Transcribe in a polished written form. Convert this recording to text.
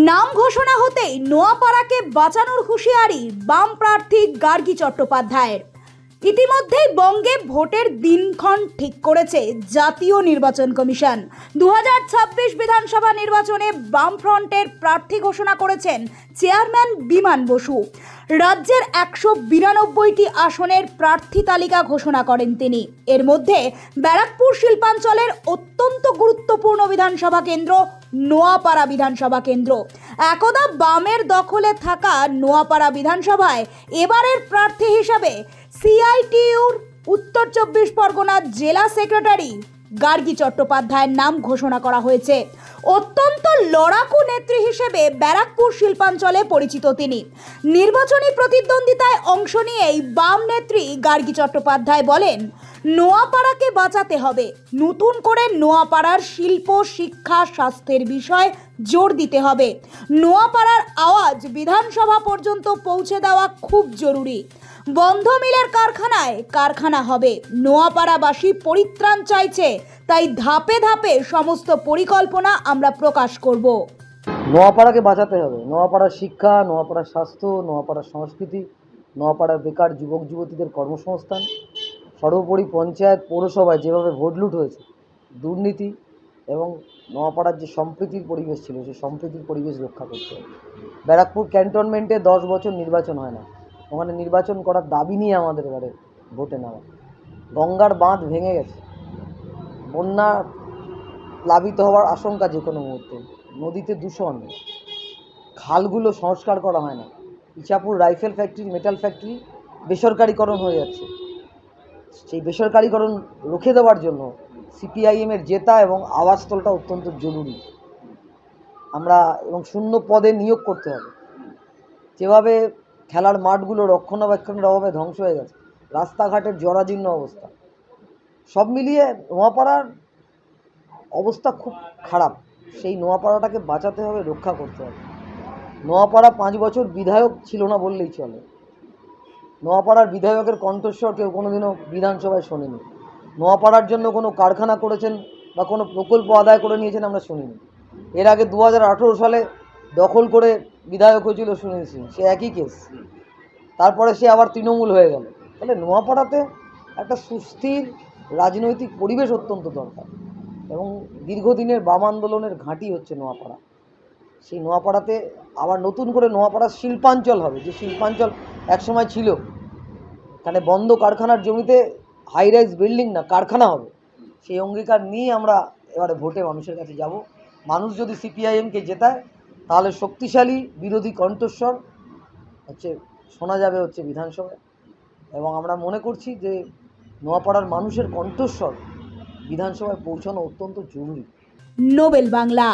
নাম ঘোষণা হতেই নোয়াপাড়াকে বাঁচানোর হুঁশিয়ারি বাম প্রার্থী গার্গী চট্টোপাধ্যায়ের। ইতিমধ্যেই বঙ্গে ভোটের দিনক্ষণ ঠিক করেছে জাতীয় নির্বাচন কমিশন। 2026 বিধানসভা নির্বাচনে বামফ্রন্টের প্রার্থী ঘোষণা করেছেন চেয়ারম্যান বিমান বসু। রাজ্যের 192টি আসনের প্রার্থী তালিকা ঘোষণা করেন তিনি। এর মধ্যে ব্যারাকপুর শিল্পাঞ্চলের অত্যন্ত গুরুত্বপূর্ণ বিধানসভা কেন্দ্র নোয়াপাড়া বিধানসভা কেন্দ্র। একদা বামের দখলে থাকা নোয়াপাড়া বিধানসভায় এবারের প্রার্থী হিসাবে সিআইটিইউর উত্তর 24 পরগনা জেলা সেক্রেটারি গার্গী চট্টোপাধ্যায়ের নাম ঘোষণা করা হয়েছে। অত্যন্ত লড়াকু নেত্রী হিসেবে ব্যারাকপুর শিল্পাঞ্চলে পরিচিত তিনি। নির্বাচনী প্রতিদ্বন্দ্বিতায় অংশ নিয়েই বাম নেত্রী গার্গী চট্টোপাধ্যায় বলেন, নোয়াপাড়াকে বাঁচাতে হবে। নতুন করে নোয়াপাড়ার শিল্প, শিক্ষা, স্বাস্থ্যের বিষয়ে জোর দিতে হবে। নোয়াপাড়ার আওয়াজ বিধানসভা পর্যন্ত পৌঁছে দেওয়া খুব জরুরি। বন্ধ মিলের কারখানায় কারখানা হবে। নোয়াপাড়াবাসী পরিত্রাণ চাইছে, তাই ধাপে ধাপে সমস্ত পরিকল্পনা আমরা প্রকাশ করব। নোয়াপাড়াকে বাঁচাতে হবে। নোয়াপাড়ার শিক্ষা, নোয়াপাড়ার স্বাস্থ্য, নোয়াপাড়ার সংস্কৃতি, নোয়াপাড়ার বেকার যুবক যুবতীদের কর্মসংস্থান, সর্বোপরি পঞ্চায়েত পৌরসভায় যেভাবে ভোট লুট হয়েছে, দুর্নীতি এবং নোয়াপাড়ার যে সম্প্রীতির পরিবেশ ছিল, সেই সম্প্রীতির পরিবেশ রক্ষা করতে হবে। ব্যারাকপুর ক্যান্টনমেন্টে 10 বছর নির্বাচন হয় না। ওখানে নির্বাচন করার দাবি নিয়ে আমাদের এবারে ভোটে নেওয়া। গঙ্গার বাঁধ ভেঙে গেছে, বন্যা প্লাবিত হওয়ার আশঙ্কা যে কোনো মুহূর্তে। নদীতে দূষণ, খালগুলো সংস্কার করা হয় না। Ichhapur rifle factory, metal factory বেসরকারিকরণ হয়ে যাচ্ছে। সেই বেসরকারিকরণ রুখে দেওয়ার জন্য সিপিআইএমের জেতা এবং আওয়াজতলটা অত্যন্ত জরুরি। আমরা এবং শূন্য পদে নিয়োগ করতে হবে। যেভাবে খেলার মাঠগুলো রক্ষণাবেক্ষণের অভাবে ধ্বংস হয়ে গেছে, রাস্তাঘাটের জরাজীর্ণ অবস্থা, সব মিলিয়ে নোয়াপাড়ার অবস্থা খুব খারাপ। সেই নোয়াপাড়াটাকে বাঁচাতে হবে, রক্ষা করতে হবে। নোয়াপাড়া 5 বছর বিধায়ক ছিল না বললেই চলে। নোয়াপাড়ার বিধায়কের কণ্ঠস্বর কেউ কোনোদিনও বিধানসভায় শোনেনি। নোয়াপাড়ার জন্য কোনো কারখানা করেছেন বা কোনো প্রকল্প আদায় করে নিয়েছেন আমরা শুনিনি। এর আগে 2018 সালে দখল করে বিধায়ক হয়েছিল সুনীল সিং, সে একই কেস। তারপরে সে আবার তৃণমূল হয়ে গেল। তাহলে নোয়াপাড়াতে একটা সুস্থির রাজনৈতিক পরিবেশ অত্যন্ত দরকার এবং দীর্ঘদিনের বাম আন্দোলনের ঘাঁটি হচ্ছে নোয়াপাড়া। সেই নোয়াপাড়াতে আবার নতুন করে নোয়াপাড়ার শিল্পাঞ্চল হবে, যে শিল্পাঞ্চল একসময় ছিল। এখানে বন্ধ কারখানার জমিতে হাই রাইজ বিল্ডিং না, কারখানা হবে। সেই অঙ্গীকার নিয়ে আমরা এবারে ভোটে মানুষের কাছে যাব। মানুষ যদি সিপিআইএমকে জেতায়, তাহলে শক্তিশালী বিরোধী কণ্ঠস্বর শোনা যাবে বিধানসভায়। এবং আমরা মনে করছি যে নোয়াপাড়ার মানুষের কণ্ঠস্বর বিধানসভায় পৌঁছানো অত্যন্ত জরুরি। নোবেল বাংলা।